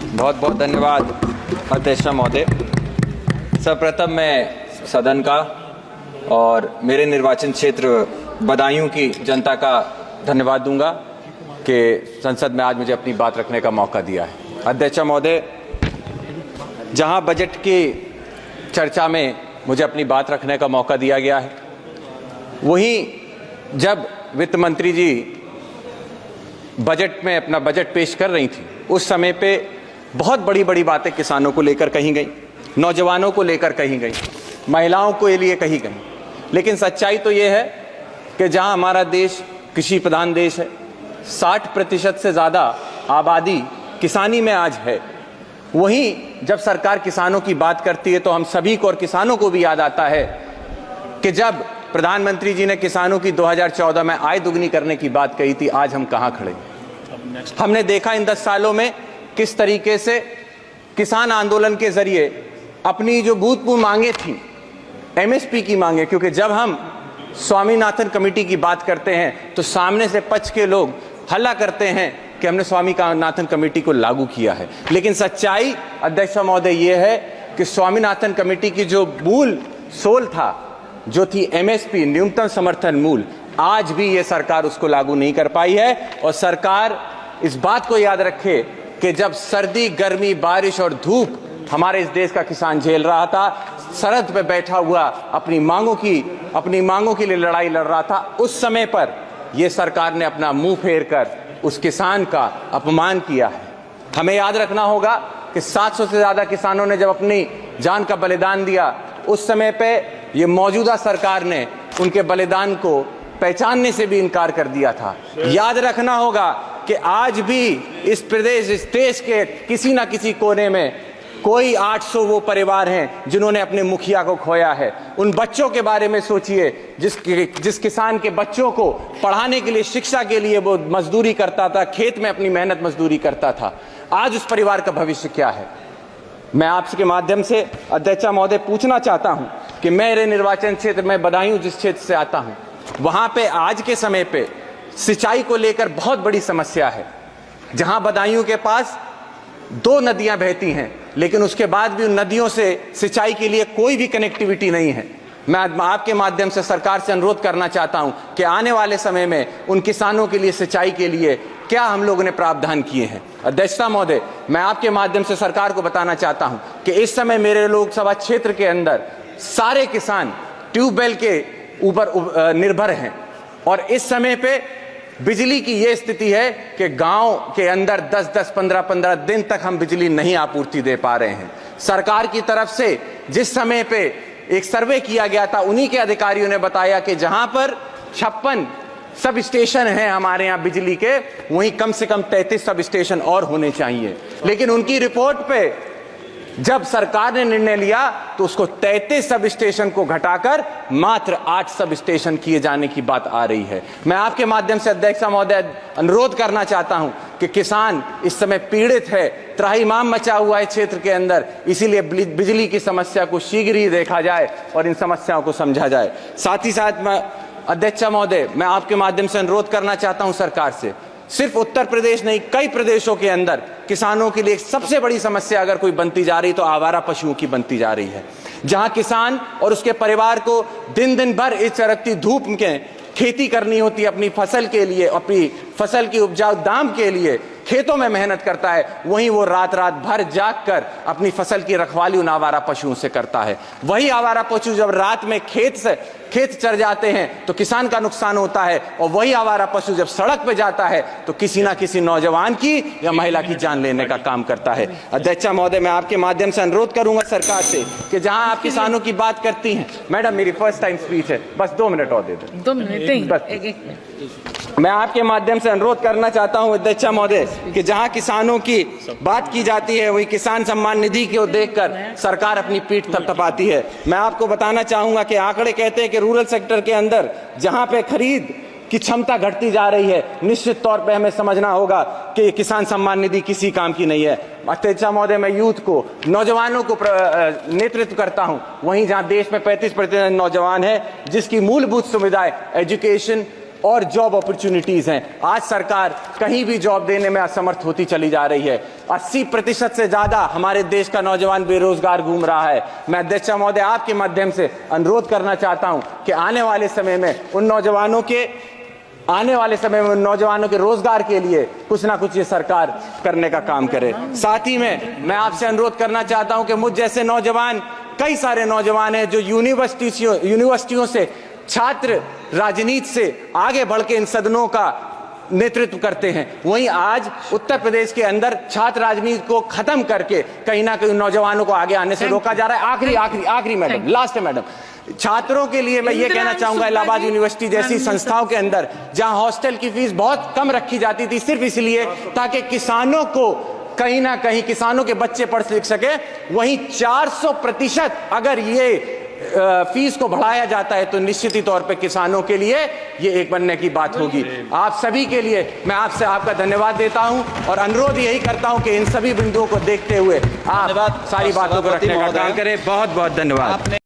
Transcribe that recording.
बहुत बहुत धन्यवाद अध्यक्ष महोदय। सर्वप्रथम मैं सदन का और मेरे निर्वाचन क्षेत्र बदायूं की जनता का धन्यवाद दूंगा कि संसद में आज मुझे अपनी बात रखने का मौका दिया है। अध्यक्ष महोदय, जहां बजट की चर्चा में मुझे अपनी बात रखने का मौका दिया गया है, वहीं जब वित्त मंत्री जी बजट में अपना बजट पेश कर रही थी, उस समय पे बहुत बड़ी बड़ी बातें किसानों को लेकर कही गई, नौजवानों को लेकर कही गई, महिलाओं के लिए कही गई। लेकिन सच्चाई तो ये है कि जहां हमारा देश कृषि प्रधान देश है, 60% से ज़्यादा आबादी किसानी में आज है, वहीं जब सरकार किसानों की बात करती है तो हम सभी को और किसानों को भी याद आता है कि जब प्रधानमंत्री जी ने किसानों की 2014 में आय दुगनी करने की बात कही थी, आज हम कहां खड़े हैं। हमने देखा इन 10 सालों में किस तरीके से किसान आंदोलन के जरिए अपनी जो भूतपूर्व मांगे थी, एमएसपी की मांगे, क्योंकि जब हम स्वामीनाथन कमेटी की बात करते हैं तो सामने से पक्ष के लोग हल्ला करते हैं कि हमने स्वामीनाथन कमेटी को लागू किया है। लेकिन सच्चाई अध्यक्ष महोदय ये है कि स्वामीनाथन कमेटी की जो मूल सोल था, जो थी एमएसपी, न्यूनतम समर्थन मूल्य, आज भी ये सरकार उसको लागू नहीं कर पाई है। और सरकार इस बात को याद रखे कि जब सर्दी, गर्मी, बारिश और धूप हमारे इस देश का किसान झेल रहा था, सरहद पे बैठा हुआ अपनी मांगों के लिए लड़ाई लड़ रहा था, उस समय पर यह सरकार ने अपना मुंह फेर कर उस किसान का अपमान किया है। हमें याद रखना होगा कि 700 से ज्यादा किसानों ने जब अपनी जान का बलिदान दिया, उस समय पे ये मौजूदा सरकार ने उनके बलिदान को पहचानने से भी इनकार कर दिया था। याद रखना होगा कि आज भी इस प्रदेश, इस देश के किसी ना किसी कोने में कोई 800 वो परिवार हैं जिन्होंने अपने मुखिया को खोया है। उन बच्चों के बारे में सोचिए जिस किसान के बच्चों को पढ़ाने के लिए, शिक्षा के लिए वो मजदूरी करता था, खेत में अपनी मेहनत मजदूरी करता था। आज उस परिवार का भविष्य क्या है। मैं आपके माध्यम से अध्यक्ष महोदय पूछना चाहता हूं कि मेरे निर्वाचन क्षेत्र में बदायूं जिस क्षेत्र से आता हूं, वहां पे आज के समय पे सिंचाई को लेकर बहुत बड़ी समस्या है। जहां बदायूं के पास 2 नदियां बहती हैं, लेकिन उसके बाद भी उन नदियों से सिंचाई के लिए कोई भी कनेक्टिविटी नहीं है। मैं आपके माध्यम से सरकार से अनुरोध करना चाहता हूं कि आने वाले समय में उन किसानों के लिए सिंचाई के लिए क्या हम लोगों ने प्रावधान किए हैं। अध्यक्षता महोदय, मैं आपके माध्यम से सरकार को बताना चाहता हूं कि इस समय मेरे लोकसभा क्षेत्र के अंदर सारे किसान ट्यूबवेल के ऊपर निर्भर हैं, और इस समय पे बिजली की यह स्थिति है कि गांव के अंदर 10-10, 15-15 दिन तक हम बिजली नहीं आपूर्ति दे पा रहे हैं। सरकार की तरफ से जिस समय पे एक सर्वे किया गया था, उन्हीं के अधिकारियों ने बताया कि जहां पर 56 सब स्टेशन हैं हमारे यहाँ बिजली के, वहीं कम से कम 33 सब स्टेशन और होने चाहिए। लेकिन उनकी रिपोर्ट पे जब सरकार ने निर्णय लिया तो उसको 33 सब स्टेशन को घटाकर मात्र 8 सब स्टेशन किए जाने की बात आ रही है। मैं आपके माध्यम से अध्यक्ष महोदय अनुरोध करना चाहता हूं कि किसान इस समय पीड़ित है, त्राहिमाम मचा हुआ है क्षेत्र के अंदर, इसीलिए बिजली की समस्या को शीघ्र ही देखा जाए और इन समस्याओं को समझा जाए। साथ ही साथ मैं अध्यक्ष महोदय, मैं आपके माध्यम से अनुरोध करना चाहता हूं सरकार से, सिर्फ उत्तर प्रदेश नहीं, कई प्रदेशों के अंदर किसानों के लिए सबसे बड़ी समस्या अगर कोई बनती जा रही तो आवारा पशुओं की बनती जा रही है। जहां किसान और उसके परिवार को दिन दिन भर इस चरकती धूप में खेती करनी होती है अपनी फसल के लिए, अपनी फसल की उपजाऊ दाम के लिए खेतों में मेहनत करता है, वहीं वो रात रात भर जाग कर अपनी फसल की रखवाली उन आवारा पशुओं से करता है। वही आवारा पशु जब रात में खेत चर जाते हैं तो किसान का नुकसान होता है, और वही आवारा पशु जब सड़क पे जाता है तो किसी ना किसी नौजवान की या महिला की जान लेने का काम करता है। अध्यक्ष महोदय, मैं आपके माध्यम से अनुरोध करूंगा सरकार से कि जहां आप किसानों की बात करती हैं, मैडम मेरी फर्स्ट टाइम स्पीच है, बस 2 मिनट और दे दें। 2 मिनट मैं आपके माध्यम से अनुरोध करना चाहता हूं अध्यक्ष महोदय कि जहां किसानों की बात की जाती है, वही किसान सम्मान निधि को देखकर सरकार अपनी पीठ थपथपाती है। मैं आपको बताना चाहूंगा कि आंकड़े कहते हैं कि रूरल सेक्टर के अंदर जहां पे खरीद की क्षमता घटती जा रही है, निश्चित तौर पे हमें समझना होगा कि किसान सम्मान निधि किसी काम की नहीं है। अध्यक्ष महोदय, मैं यूथ को, नौजवानों को नेतृत्व करता हूं, वहीं जहां देश में 35% नौजवान है जिसकी मूलभूत सुविधाएं एजुकेशन, और जॉब अपॉर्चुनिटीज हैं। आज सरकार कहीं भी जॉब देने में असमर्थ होती चली जा रही है। 80% से ज्यादा हमारे देश का नौजवान बेरोजगार घूम रहा है। मैं अध्यक्ष महोदय आपके माध्यम से अनुरोध करना चाहता हूं कि आने वाले समय में उन नौजवानों के रोजगार के लिए कुछ ना कुछ ये सरकार करने का काम करे। साथ ही में मैं आपसे अनुरोध करना चाहता हूं कि मुझ जैसे नौजवान, कई सारे नौजवान हैं जो यूनिवर्सिटियों से छात्र राजनीति से आगे बढ़ के इन सदनों का नेतृत्व करते हैं। वहीं आज उत्तर प्रदेश के अंदर छात्र राजनीति को खत्म करके कहीं ना कहीं नौजवानों को आगे आने से रोका जा रहा है। आखिरी मैडम, लास्ट है मैडम, छात्रों के लिए मैं ये कहना चाहूंगा, इलाहाबाद यूनिवर्सिटी जैसी संस्थाओं के अंदर जहां हॉस्टल की फीस बहुत कम रखी जाती थी सिर्फ इसलिए ताकि किसानों को कहीं ना कहीं किसानों के बच्चे पढ़ लिख सके, वहीं 400% अगर ये फीस को बढ़ाया जाता है तो निश्चित ही तौर पे किसानों के लिए ये एक बनने की बात होगी। आप सभी के लिए मैं आपका धन्यवाद देता हूं और अनुरोध यही करता हूं कि इन सभी बिंदुओं को देखते हुए आप सारी बातों को रखने का काम करें। बहुत बहुत धन्यवाद।